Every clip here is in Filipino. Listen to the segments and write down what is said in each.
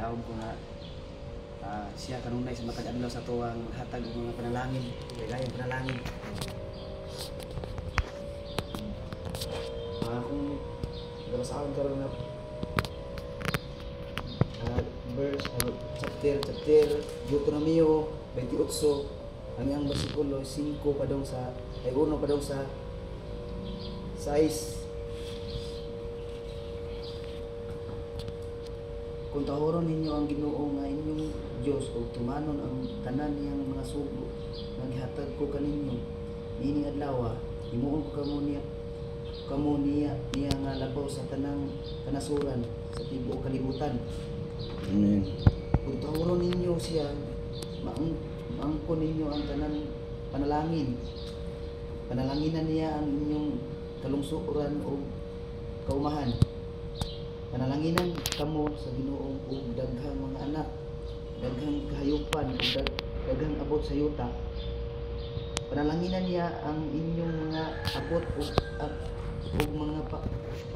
gitawag ko nga siya kanunay sa matag adlaw sa tuwang hatag og mga panalangin, gayang panalangin. Kung gabasaan karon na verse chapter Deuteronomio 28 ang iyang bersikulo 5 padong sa 1 padong sa 6. Kung tahoron ninyo ang Ginoo nga inyong Dios ug tumanon ang tanan niyang mga sugo nga gihatag ko kaninyo niini adlaw, himuon ko kamo niya nga labaw sa tanang kanasuran sa tibuok kalibutan. Amen. Kung tahoron ninyo siya, maangkon ninyo ang tanang panalangin. Panalanginan niya ang inyong kalungsuran o kaumahan. Panalanginan kamo sa Ginoo og daghang mga anak, daghang kahayupan ug daghang abot sa yuta. Panalanginan niya ang inyong mga abot ug mga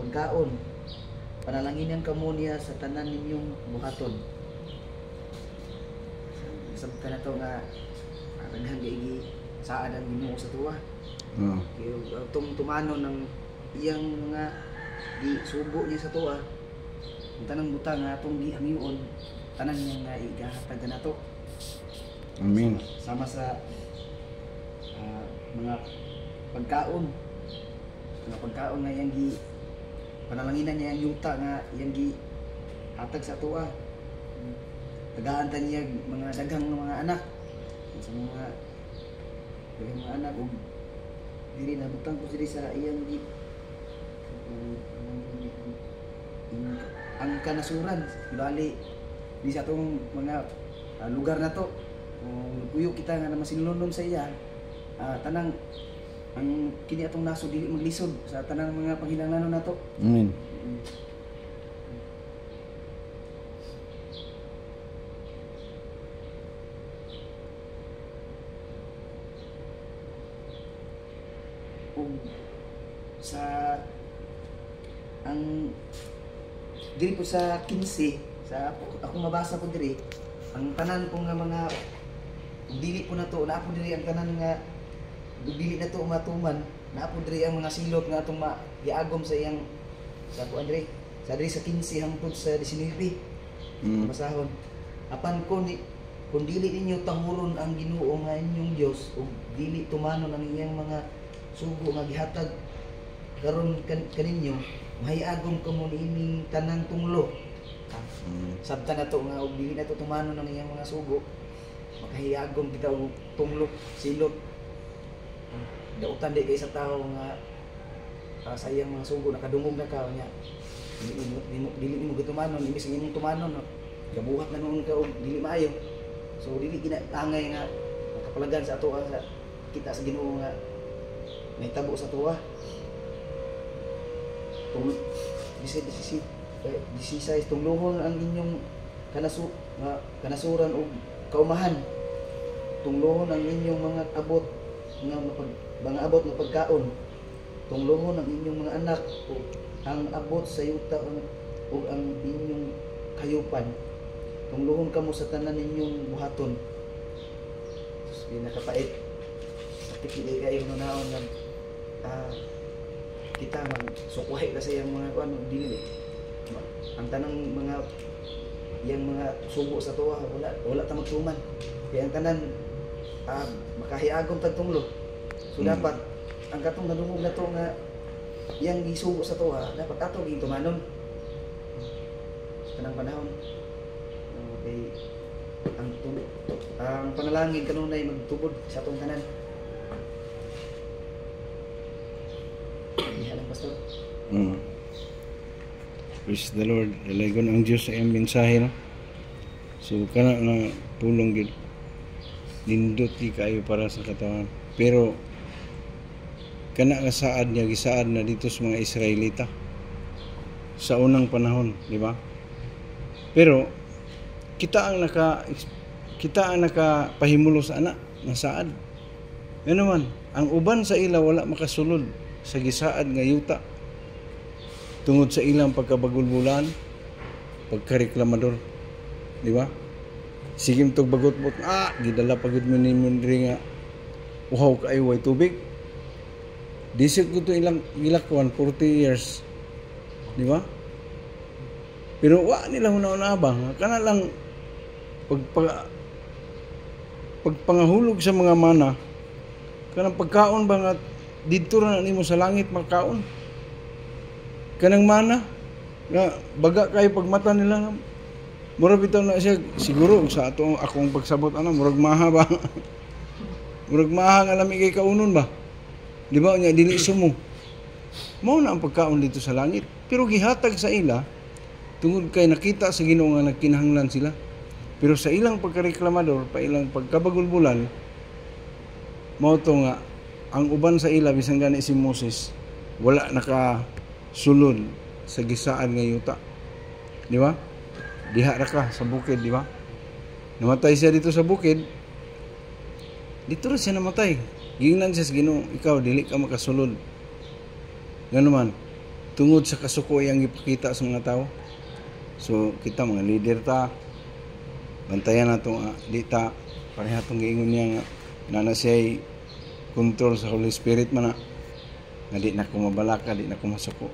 pagkaon. Panalanginan kamo niya sa tanan ninyong buhaton. Sabta na to nga daghang gaigi saad ang Ginoo sa tuwa. Kaya tumanon ng iyang mga gisubo niya sa tuwa. Ang tanang butang nga atong gihangion, tanan niya nga igahatag nato. Amen. Sama sa mga pagkaon. Mga pagkaon nga iyang panalanginan niya ang yuta nga iyang hatag sa tuwa. Tagaan ta niya mga daghang mga anak. Sa mga daghang mga anak ug dili na butang ko diri sa iyang ang kanasuran bali di sa atong mga lugar na to kuyo kita nga na masinulundom sa iya tanang ang kini atong naso dili maglisod sa tanang mga panghinanglanon nato. Amen. Sa ang diri po sa 15 sa ako mabasa ko diri ang tanan ko nga mga dili po nato na po diri ang tanan nga dili na to matuman na po diri ang mga silot nga atong giagom sa iyang sa kuan diri sa 15 hangtod sa 19 basahon apan kung dili ninyo tahuron ang Ginoo nga inyong Dios ug dili tumanon ang iyang mga sugo nga gihatag karon kaninyo mahiagom kamo niining tanang tunglo. Sabta na to nga og dili na to tumanon ang iyang mga sugo. Makahiagom kita og tunglo, silot. Dautan di kay sa tawo nga sa iyang mga sugo nakadungog na ka nya. Dili mo gitumanon, imbis imong tumanon, gabuhat na noon ka og dili maayo. So dili ginaangay nga makapalagan sa ato sa kita sa Ginoo nga may tabo sa tuwa. Disisay tunglohon ang inyong kanasuran o kaumahan. Tunglohon ang inyong mga abot nga abot na pagkaon. Tunglohon ang inyong mga anak o ang abot sa yuta o ang inyong kayupan. Tunglohon kamo sa tanan ninyong buhaton. Pinakapait. Sakit hindi kayo nunaon nga kita magsukuhay kasi yung mga ano dili ang tanang mga yang mga subo sa tuwa wala ta magtuman kaya ang tanan makahiagom tag tunglo so dapat ang katong nadungog na to nga yang gisubo sa tuwa dapat ato gitumanon sa tanang panahon okay ang panalangin kanunay magtubod sa atong tanan. Pastor. Praise the Lord. Dalagon ang Diyos sa iyang mensahe, no? So kana nga pulong gid nindot kayo para sa katawan. Pero kana nga saad niya gisaad na dito sa mga Israelita sa unang panahon, di ba? Pero kita ang nakapahimulo sa ana nga saad. Ano man, ang uban sa ila wala makasulod sa gisaad nga yuta tungod sa ilang pagkabagulbulan, pagkareklamador. di ba? Sige tog bagot-bot, gidala pagid mo ni Mundri nga uhaw kaayo way tubig. Disik ko to ilang ilakwan 40 years. Di ba? Pero wa nila una-una ba kana lang pagpangahulog sa mga mana kanang pagkaon ba nga didto ra nimo sa langit makaon. Kanang mana nga baga kay pagmata nila murag bitaw na siya siguro sa ato akong pagsabot murag maha ba. Murag maha nga lami kay kaunon ba. Di ba nya dili sumo. Mao na ang pagkaon dito sa langit. Pero gihatag sa ila tungod kay nakita sa Ginoo nga nagkinahanglan sila. Pero sa ilang pagkareklamador, pa ilang pagkabagulbulan, mao to nga ang uban sa ila bisan gani si Moses wala nakasulod sa gisaan nga yuta. Di ba? Diha ra ka sa bukid, di ba? Namatay siya dito sa bukid. Dito rin siya namatay. Gingnan siya sa Ginoo, ikaw dili ka makasulod. Ngano man, tungod sa kasukoy ang ipakita sa mga tao. So kita mga leader ta, bantayan nato di ta pareha tong giingon niya nga nana siya control sa Holy Spirit man na di na ko mabalaka, di na ko masuko,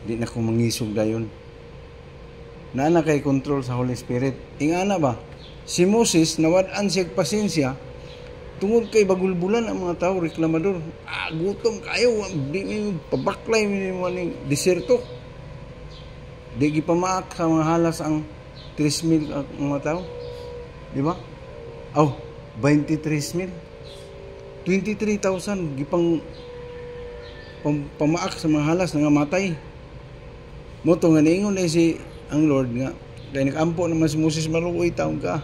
di na ko mangisog dayon. Nana kay control sa Holy Spirit. Ingana ba? Si Moses nawad-an siya pasensya tungod kay bagulbulan ang mga tao reklamador. Gutom kayo, di mi pabaklay mi ning deserto. Di gipamaak sa mga halas ang 3,000 ang mga tao. Di ba? 23,000. 23,000 gipang pamaak sa mga halas nga matay. Mo to nga niingon si ang Lord nga dahil nag-ampo naman si Moses maluoy taon ka.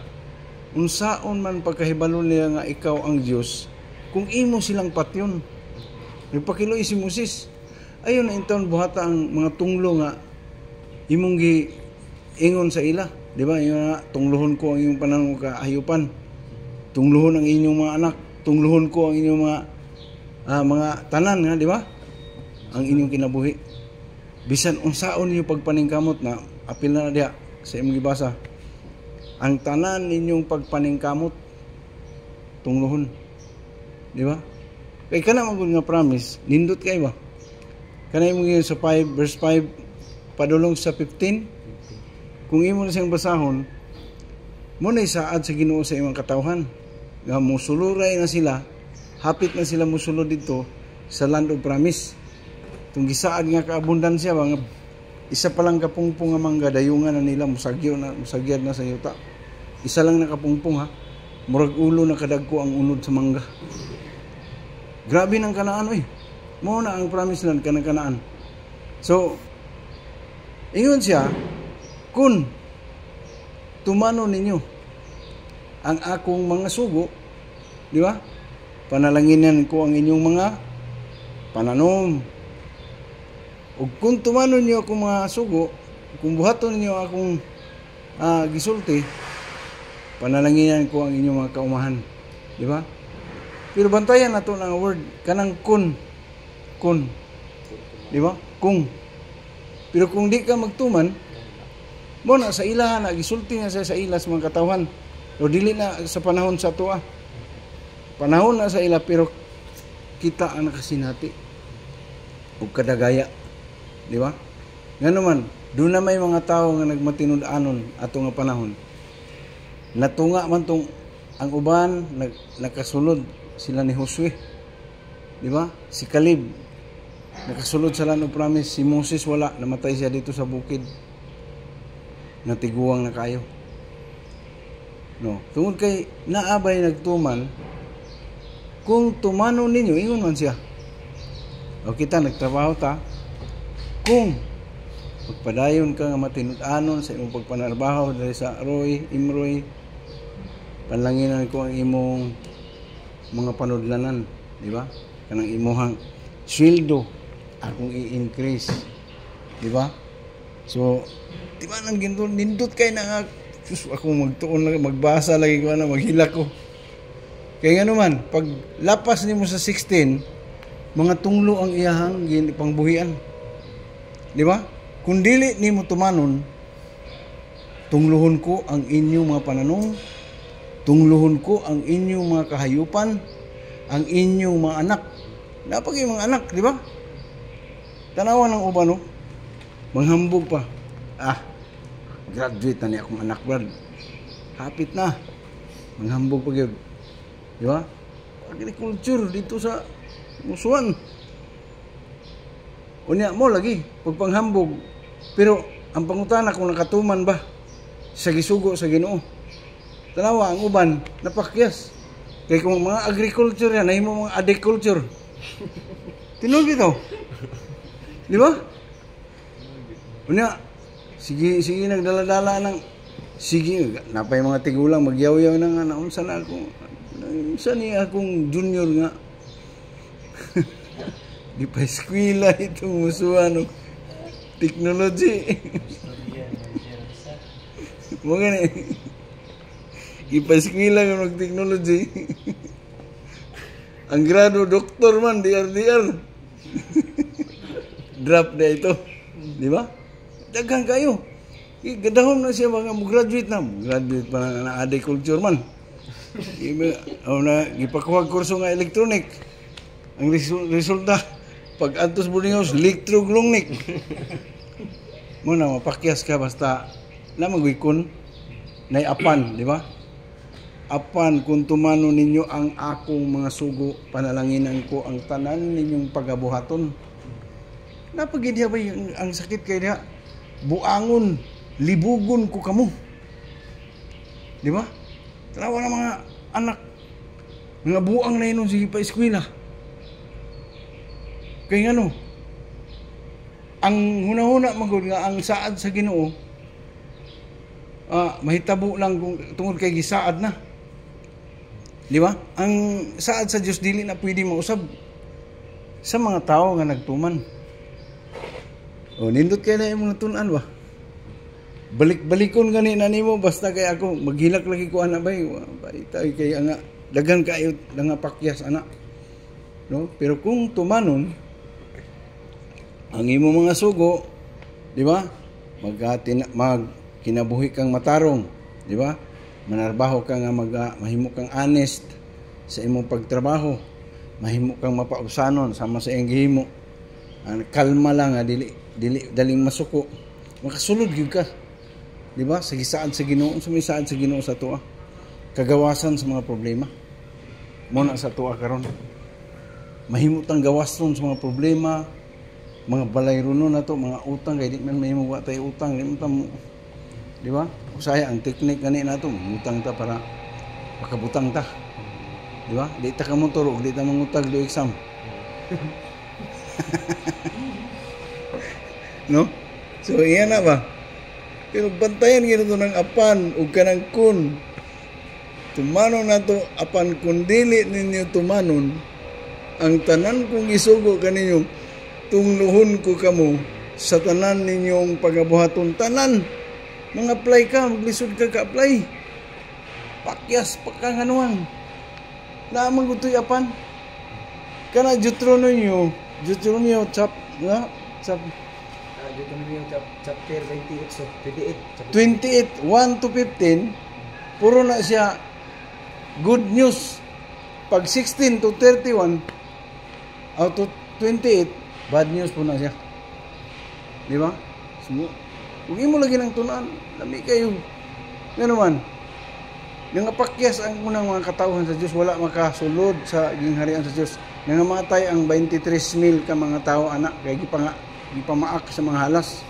Unsaon man pagkahibalo niya nga ikaw ang Diyos kung imo silang patyon. Nagpakiloy si Moses. Ayon na intaon buhata ang mga tunglo nga imong giingon sa ila. Di ba? Tungluhon ko ang inyong pananaw kaayupan. Tungluhon ang inyong mga anak. Tungluhon ko ang inyong mga tanan nga, di ba? Ang inyong kinabuhi. Bisan unsaon niyo pagpaningkamot na apil na diha sa imong gibasa. Ang tanan ninyong pagpaningkamot tungluhon. Di ba? Kay kana magud nga promise, nindot kay ba? Kana imong sa 5 verse 5 padulong sa 15. Kung imo na siyang basahon, mo na isaad sa Ginoo sa imong katawhan. Nga musuluray na sila, hapit na sila musulod dito sa land of promise. Tung gisaad nga kaabundansya ba nga isa pa lang kapungpong nga mangga dayungan na nila musagyad na sa yuta. Isa lang nakapungpong ha. Murag ulo na kadagko ang unod sa mangga. Grabe ng Kanaan oy. Mao na ang promise land kanang Kanaan. So ingon siya kun tumano ninyo ang akong mga sugo, di ba? Panalanginan ko ang inyong mga pananom. Ug kung tumano niyo akong mga sugo, kung buhaton niyo akong gisulti, panalanginan ko ang inyong mga kaumahan, di ba? Pero bantayan nato ng word kanang kun, di ba? Kung. Pero kung di ka magtuman, mo na sa ilahan na gisulti na sa ilas mga katawhan. O dili na sa panahon sa tuwa. Panahon na sa ila pero kita ang nakasinati. Ug kadagaya. Di ba? Ngano man, doon na may mga tao nga nagmatinud-anon ato nga panahon. Natunga man tong ang uban nakasulod sila ni Josue. Di ba? Si Caleb nakasulod sa land of promise. Si Moses wala, namatay siya dito sa bukid. Natiguang na kayo. No, tungod kay naabay nagtuman, kung tumano ninyo, ingon man siya. O kita nagtrabaho ta, kung magpadayon ka nga matinud-anon sa imong pagpanarbaho dahil sa Imroy, panlanginan ko ang imong mga panudlanan, di ba? Kanang imuhang sweldo akong i-increase, di ba? So, di ba nang nindot kay na ako magtuon lang, magbasa lagi ko na, maghila ko. Kaya nga naman, pag lapas nimo sa 16, mga tunglo ang iyahang pangbuhian. Di ba? Kung dili nimo tumanon, tungluhon ko ang inyong mga pananong, tungluhon ko ang inyong mga kahayupan, ang inyong mga anak. Napag yung mga anak, di ba? Tanawan ng uban, no? Manghambog pa. Graduate na niya akong anak, brad. Hapit na. Manghambog pa gyud. Di ba? Agriculture dito sa Musuan. Unya mo lagi, pagpanghambog. Pero ang pangutana kung nakatuman ba sa gisugo sa Ginoo. Tanawa ang uban napakyas. Kay kung mga agriculture yan, nahimo mga agriculture. Tinuod bitaw. Di ba? Unya, sige nagdala-dala ng sige, napay mga tigulang magyaw-yaw na nga naunsa na ako. Unsa ni akong junior nga. Di pa eskwela itong Musuan og technology. Mo gani. Di pa eskwela ng technology. Ang grado doktor man DR. Drop na ito. Di ba? Daghang kayo. Gadahon na siya mga graduate na. Graduate pa na agriculture man. Gipakuha kurso nga electronic. Ang resulta, pag antos boarding house, electroglongnik. Muna, mapakyas ka basta namagwikon na apan, di ba? Apan kung tumano ninyo ang akong mga sugo, panalanginan ko ang tanan ninyong pagabuhaton. Napagidya ba ang sakit kay diha? Buangon, libugon ko kamo. Di ba? Tanawa na mga anak, mga buang na inon sige pa eskwela. Kaya ano, ang hunahuna magod nga ang saad sa Ginoo, mahitabo lang kung tungod kay gisaad na. Di ba? Ang saad sa Dios dili na pwede mausab sa mga tao nga nagtuman. O nindot kay na imong natun-an ba? Balik-balikon gani na nimo basta kay ako maghilak lagi ko ana bay. Tay kay nga daghan kayo nga pakyas ana. No? Pero kung tumanon ang imo mga sugo, di ba? Kinabuhi kang matarong, di ba? Manarbaho ka nga mahimo kang honest sa imong pagtrabaho, mahimo kang mapausanon sama sa iyang gihimo. Kalma lang nga dili daling masuko. Makasulod gyud ka. Di ba? Sa gisaad sa Ginoo, sumisaad sa Ginoo sa tuwa. Kagawasan sa mga problema. Muna sa tuwa karon. Mahimo tang gawason sa mga problema, mga balayruno na to, mga utang kay di man mahimo wa tay utang, di man di ba? Usaya ang teknik gani nato, utang ta para makabutang ta. Di ba? Di ta ka motor ug di ta mangutag do exam. No? So iyan na ba? Pero bantayan gito ng apan ug kanang kun. Tumanon nato apan kun dili ninyo tumanon, ang tanan kong isugo kaninyo, tungluhon ko kamo sa tanan ninyong pagabuhaton. Tanan, mag-apply ka, maglisod ka ka-apply. Pakyas, pagkanganuan. Naamang gutoy apan. Kana Deuteronomio chapter 28, 28, 1 to 15, puro na siya good news. Pag 16 to 31, out to 28, bad news po na siya. Di ba? So, huwag mo lagi ng tunaan. Lami kayo. Nga naman, nangapakyas ang unang mga katauhan sa Diyos, wala makasulod sa gingharian sa Diyos. Nangamatay ang 23,000 ka mga tao, anak, kaya gipamaak sa mga halas.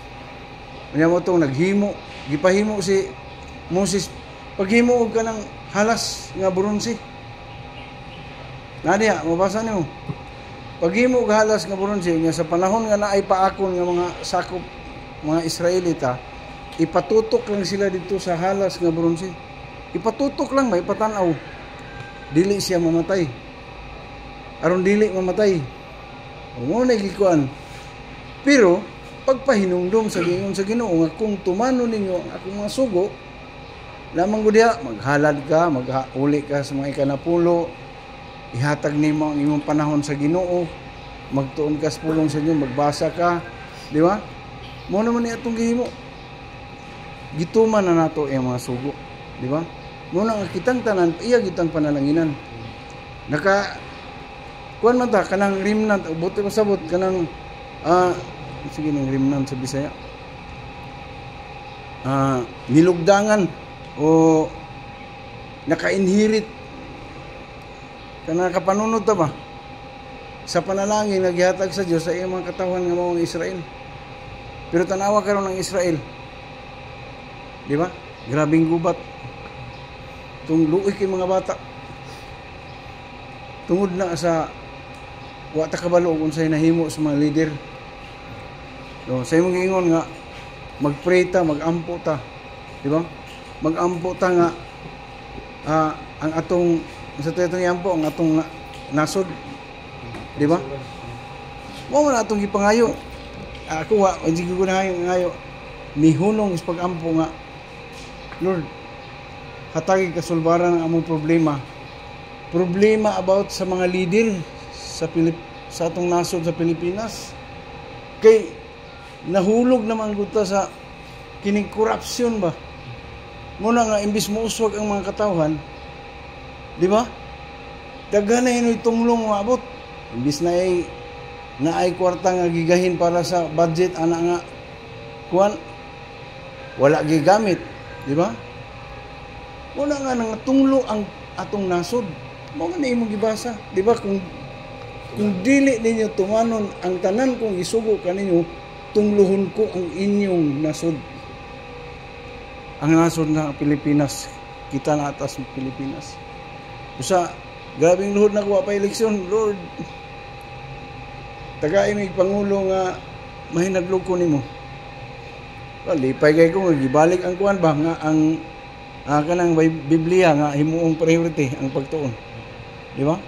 Kanya mo itong naghimo, gipahimo si Moses, paghimo ka ng halas nga buronsi. Nadia, mabasa niyo. Paghimo og halas nga buronsi nga sa panahon nga naay paakon nga mga sakop mga Israelita, ipatutok lang sila dito sa halas nga buronsi. Ipatutok lang may patanaw. Dili siya mamatay. Aron dili mamatay. Mo na gikuan. Pero pagpahinumdum sa gingon sa Ginoo nga kung tumano ninyo ang akong mga sugo, lamang gud diha maghalad ka, maghauli ka sa mga ikanapulo. Ihatag nimo ang imong panahon sa Ginoo, magtuon ka sa pulong sa inyo, magbasa ka, di ba? Mo naman ni atong gihimo. gituman na nato ang mga sugo, di ba? Muna nga kitang tanan, iya kitang panalanginan. Kuan man ta kanang remnant, buti pasabot kanang sige ng remnant sa Bisaya. Nilugdangan o naka-inherit kana kapanunod ta ba sa panalangin nga gihatag sa Dios sa iyang mga katawhan nga mao ang Israel. Pero tanawa karon ng Israel, di ba? Grabing gubat. Tung luoy kay mga bata. Tungod na sa wa ta kabalo kung say nahimo sa mga leader. So, sa imong giingon nga mag-pray ta, mag-ampo ta, di ba? Mag-ampo ta nga ang atong sa itong iampo ang atong nasod, di ba? Mo na atong gipangayo. Ako wa hindi ko na ngayo mihunong is pag-ampo nga Lord, hatagi kasulbaran ang among problema. Problema about sa mga leader sa atong nasod sa Pilipinas. Kay nahulog naman gud ta sa kining korupsyon ba. Muna nga imbis mo uswag ang mga katawhan, di ba? Daghan na inoy tunglong maabot. Imbis na ay kwarta nga gigahin para sa budget ana nga kuan wala gigamit, di ba? Muna nga nang tunglo ang atong nasod. Mo nga imong gibasa, di ba? Kung dili ninyo tumanon ang tanan kong isugo kaninyo, tungluhon ko ang inyong nasod. Ang nasod na Pilipinas, kita na atas ng Pilipinas. Usa, grabing luhod na kuha pa eleksyon, Lord. Tagay may pangulo nga mahinadlog ko nimo. Lipay kay ko gibalik ang kuan ba nga ang kanang Biblia nga himuong priority ang pagtuon. Di ba?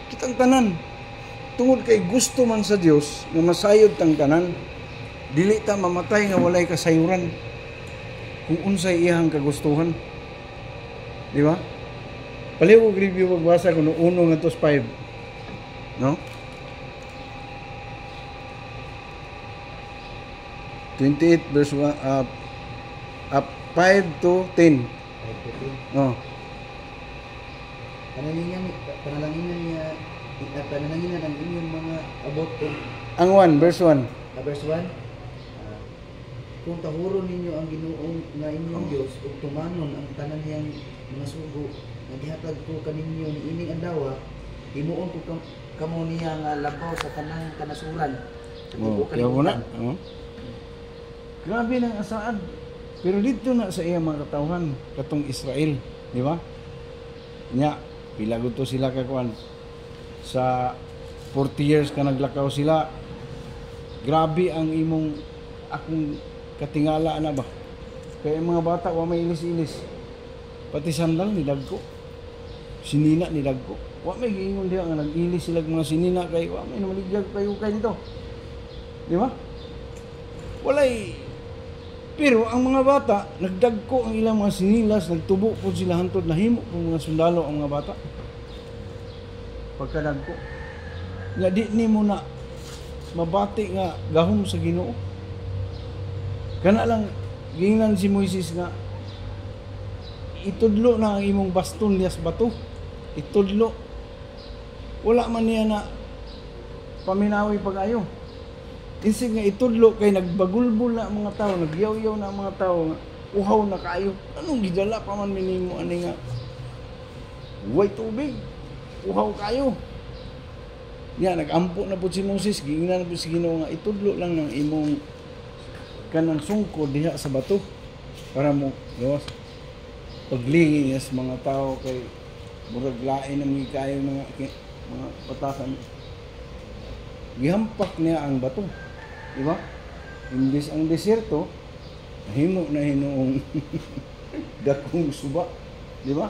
Kitang tanan. Tungod kay gusto man sa Dios nga masayod tang tanan, dili ta mamatay nga walay kasayuran. Kung unsay iyang kagustuhan. Di ba? Paliw og review magbasa kuno 1 ngadto 5. No? 28 verse 1 5 to 10. No. Panalangin ang inyong mga abot kung Ang 1 verse 1. verse 1. Kung tahuron ninyo ang Ginoong nga inyong Dios ug tumanon ang tanan niyang mga sugo nga gihatag ko kaninyo niining adlaw, himuon ko kamo niya nga labaw sa tanang kanasuran. Kaya mo na. Grabe ng asaad. Pero dito na sa iyang mga katawhan, katong Israel, di ba? Nya, pila gud to sila kakuan. Sa 40 years ka naglakaw sila. Grabe ang imong akong katingala na ba? Kaya mga bata wa may ilis-ilis. Pati sandal ni dagko. Sinina ni dagko. Wa may giingon diha nga nag-ilis sila mga sinina kay wa may namaliglag kayo kay dito. Di ba? Walay. Pero ang mga bata, nagdagko ang ilang mga sinilas, nagtubo po sila hantod, nahimo po mga sundalo ang mga bata. Pagkadagko. Nga di ni mo na mabati nga gahom sa Ginoo. Kana lang gingnan si Moises nga itudlo na ang imong baston liyas bato. Itudlo. Wala man niya na paminawi pag-ayo. Isig nga itudlo kay nagbagulbol na ang mga tao, nagyaw-yaw na ang mga tao, uhaw na kayo. Anong gidala pa man minimo ani nga way tubig, uhaw kayo. Nga nagampo na po si Moses, gingnan na po si Ginoo nga itudlo lang ng imong kanang sungkod diha sa bato para mo gawas paglingi sa mga tao kay murag lain ang kayo mga patasan. Gihampak niya ang bato. Di ba? Imbis ang desierto, himo na hinoong dakong suba. Di ba?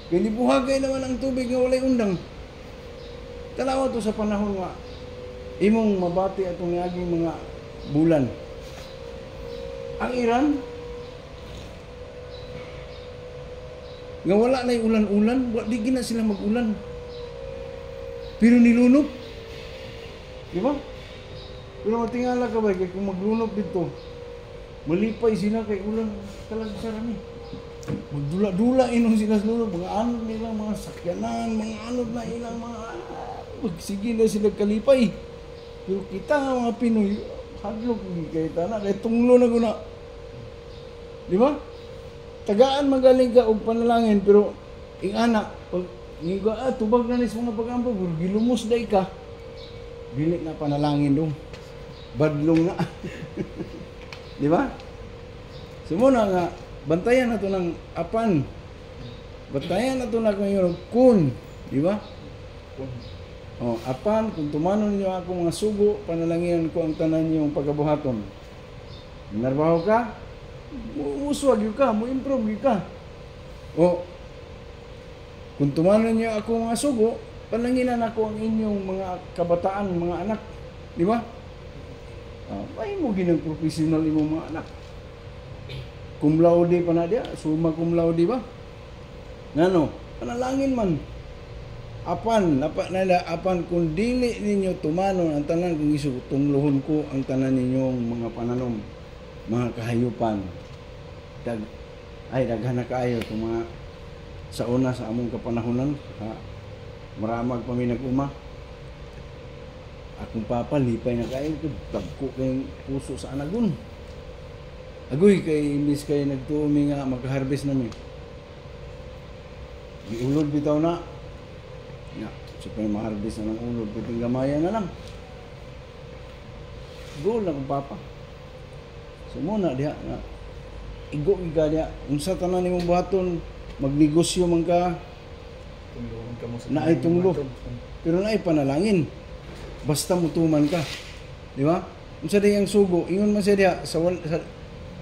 Kaya buhagay naman ang tubig nga walay undang. Tanawa to sa panahon nga imong mabati atong niaging mga bulan. Ang Iran nga wala na'y ulan-ulan, di gina sila mag-ulan. Pero nilunok. Di ba? Pero matingala ka ba, kung maglunok dito, Malipay sila kay ulang talaga sa rami. Magdula-dula inon sila sa lolo, mga anod nila, mga sakyanan, mga anod na ilang mga sige na sila kalipay. Pero kita nga mga Pinoy, hadlok kay tana, kay tunglo na guna. Di ba? Tagaan magaling ka og panalangin, pero ing anak, pag nga tubag na nis mga pag-ampo, pero gilumos day ka, dili na panalangin dong. Badlong na. Di ba? Sumuna nga, bantayan na to ng apan. Bantayan na to na ngayon kun. Di ba? Oh, apan, kung tumanon niyo ako mga sugo, panalangin ko ang tanan niyong pagkabuhaton. Narbaho ka? Muswag yun ka, mo-improve yun ka. O, kung tumanon niyo ako mga sugo, palanginan ako ang inyong mga kabataan, mga anak. Di ba? Ay mo ginang professional imong mga anak. Cum laude pa na diya, summa cum laude ba? Ngano, panalangin man. Apan kung dili ninyo tumanon ang tanan kung isu tunglohon ko ang tanan ninyong mga pananom, mga kahayupan. Daghan na kaayo itong mga sa una sa among kapanahonan, maramag pa mi nag-uma. Akong papa lipay na kayo, tagko kayong puso sa anagon. Agoy kay imbis kay nagtuumi nga mag-harvest namin. Giulod bitaw na. Ya, supaya ma-harvest na ng ulod, piting gamaya na lang. Go lang ang papa. So muna diha na igo giga diha unsa tanan nimong buhaton, magnegosyo man ka. Tungloon ka mo sa Naay tunglo. Pero naay panalangin. Basta mutuman ka. Di ba? Unsa day ang sugo, ingon man siya diha sa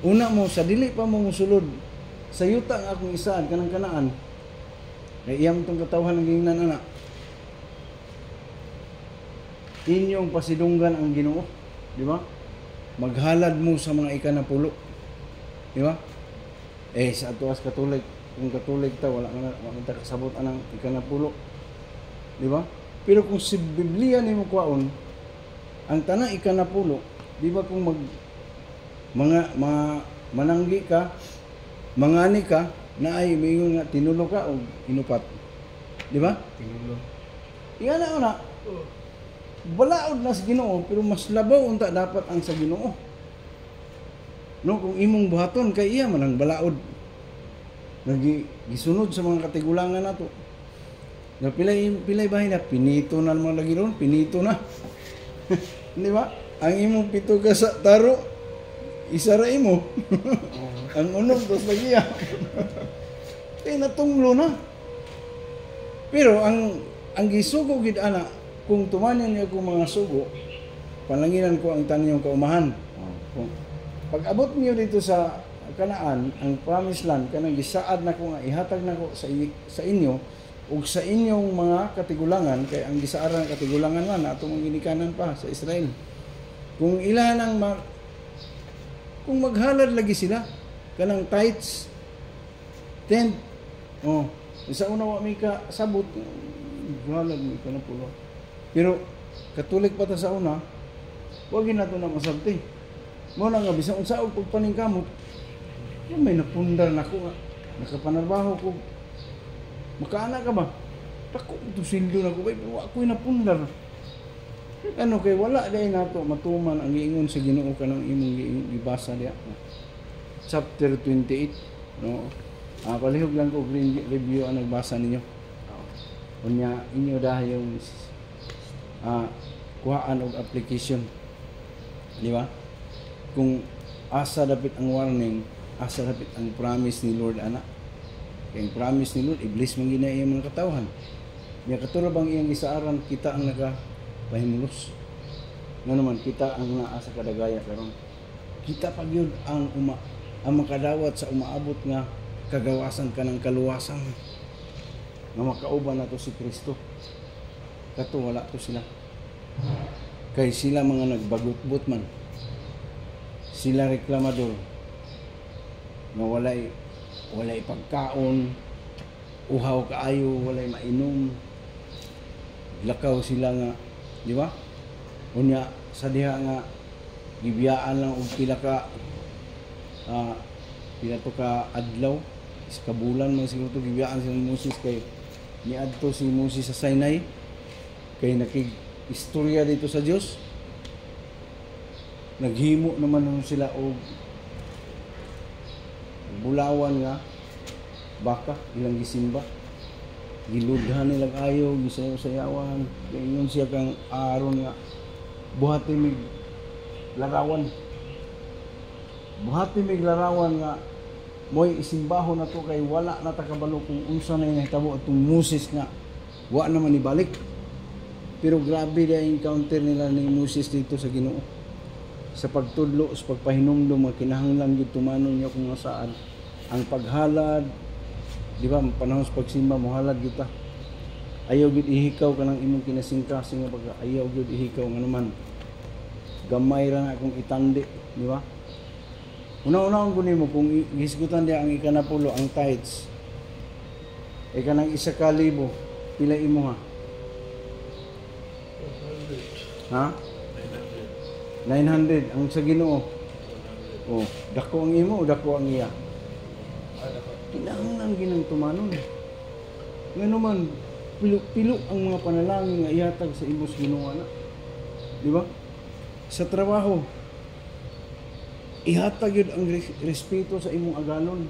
una mo sa dili pa mo musulod. Sa yuta ang akong isaan kanang kanaan. Kay iyang tong katawhan ng gingnan ana. Inyong pasidunggan ang Ginoo, di ba? Maghalad mo sa mga ikanapulo. Di ba? Sa atuas katulig, kung katulig ta wala ta kasabot anang ikanapulo. Di ba? Pero kung si Biblia nimo kwaon, ang tanang ikanapulo, di ba kung mananggi ka, mangani ka, na ay mayon nga tinulo ka o inupat. Di ba? Tinulo. Iyan na una. Balaod na sa Ginoo, pero mas labaw unta dapat ang sa Ginoo. No, kung imong buhaton kay iya man ang balaod. Gisunod sa mga katigulangan nato. Na pilay bahay na pinito na naman lagi ron, pinito na. Di ba? Ang imong pito ka sa taro, isa ra imo. Ang unom dos lagi ya. Natunglo na. Pero ang gisugo gid ana, kung tumanan niyo kung mga sugo, palanginan ko ang taniyong kaumahan. Kung pag-abot niyo dito sa Kanaan, ang promised land, kanang gisaad na ko nga ihatag na ko sa inyo ug sa inyong mga katigulangan, kay ang gisaaran katigulangan man atong ginikanan pa sa Israel. Kung ilan ang kung maghalad lagi sila kanang tithes 10 sa una wa mi ka sabot halad mi kanang pulo. Pero katulik pa ta sa una, wag nato na masabti. Mo na nga bisan unsa og pagpaningkamot, may napundar nako nga. Nakapanarbaho ko. Makaana ka ba? Tako ito sildo na ko, pero ako'y napundar. Ano kay wala dahil nato matuman ang giingon sa Ginoo kanang imong gibasa diha. Chapter 28, no. Palihog lang ko review ang nagbasa ninyo. Unya inyo dahil kuhaan og application. Di ba? Kung asa dapat ang warning, asa dapat ang promise ni Lord ana. Kaya ang promise ni Lord, iblis man gina iyang mga katawhan. Niya katulad bang iyang isaaran, kita ang nagapahimulos. Nga naman, kita ang naa sa kadagaya karon. Kita pag yun ang makadawat sa umaabot nga kagawasan ka ng kaluwasan. Nga makauban na to si Kristo. Kato wala to sila. Kay sila mga nagbagot-bot man. Sila reklamador. Nga walay pagkaon, uhaw kaayo, walay mainom. Lakaw sila nga, di ba? Unya sa diha nga gibiyaan lang og pila ka pila to ka adlaw, is kabulan man siguro to gibiyaan si Moses kay niadto si Moses sa Sinai kay istorya dito sa Dios. Naghimo naman nun sila og bulawan nga baka ilang gisimba, giludhan nilang ayaw, gisayaw-sayawan, kay yun siya kang Aaron nga buhati mig larawan nga mo'y isimbaho na to kay wala na takabalo kung unsa na yung nahitabo atong Moses nga wa naman ibalik. Pero grabe na encounter nila ni Moses dito sa Ginoo. Sa pagtudlo, sa pagpahinumdum, kinahanglan gid tumanon niya kung saan ang paghalad, di ba, panahon sa pagsimba mohalad kita. Ayaw gid ihikaw kanang imong kinasingkasing nga pag ayaw gid ihikaw nga naman. Gamay ra na akong itandi, di ba? Una-unahon ko nimo kung gisgutan dia ang ikanapulo ang tithes. E kanang 1,000 pila imo ha? Ha? 900 ang sa Ginoo. Oh, dako ang imo o dako ang iya? Kinahanglan ginang tumanon. Ngano man pilo ang mga panalangin nga ihatag sa imong Ginoo na. Di ba? Sa trabaho, ihatag yun ang respeto sa imong agalon.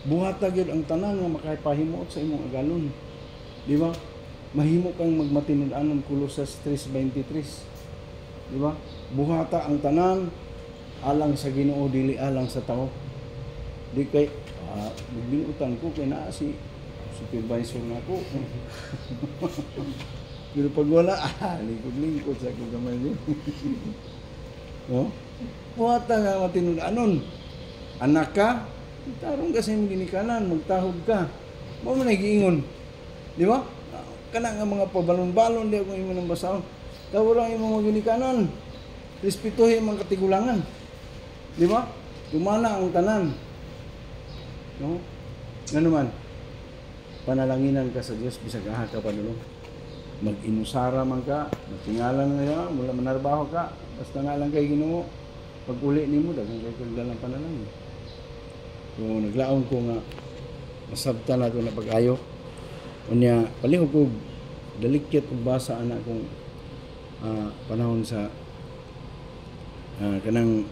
Buhatag yun ang tanan nga makapahimuot sa imong agalon. Di ba? Mahimo kang magmatinud-anon Kolosas 3:23. Di ba? Buhata ang tanan alang sa Ginoo dili alang sa tao. Di kay binutan ko kay naa si supervisor nako. Pero pag wala, lingkod sa akong gamay niyo. No? Buhata nga matinud-anon. Anak ka, tarong ka sa imong ginikanan, magtahog ka. Mao man giingon. Di ba? Kana nga mga pabalon-balon di ako imo nang basahon. Kawala imong mga ginikanan. Respetuhin mga katigulangan. Di ba? Tumana ang tanan. No? Ngano man? Panalanginan ka sa Dios bisag aha ka padulong. Mag-inusara man ka, magtingalan nga, mula manarbaho ka, basta nga lang kay Ginoo. Pag uli nimo daghang kay kagdalang panalangin. So naglaon ko nga masabtan nato na pag-ayo. Unya palihog ko dalikyat og basa ana kong panahon sa kanang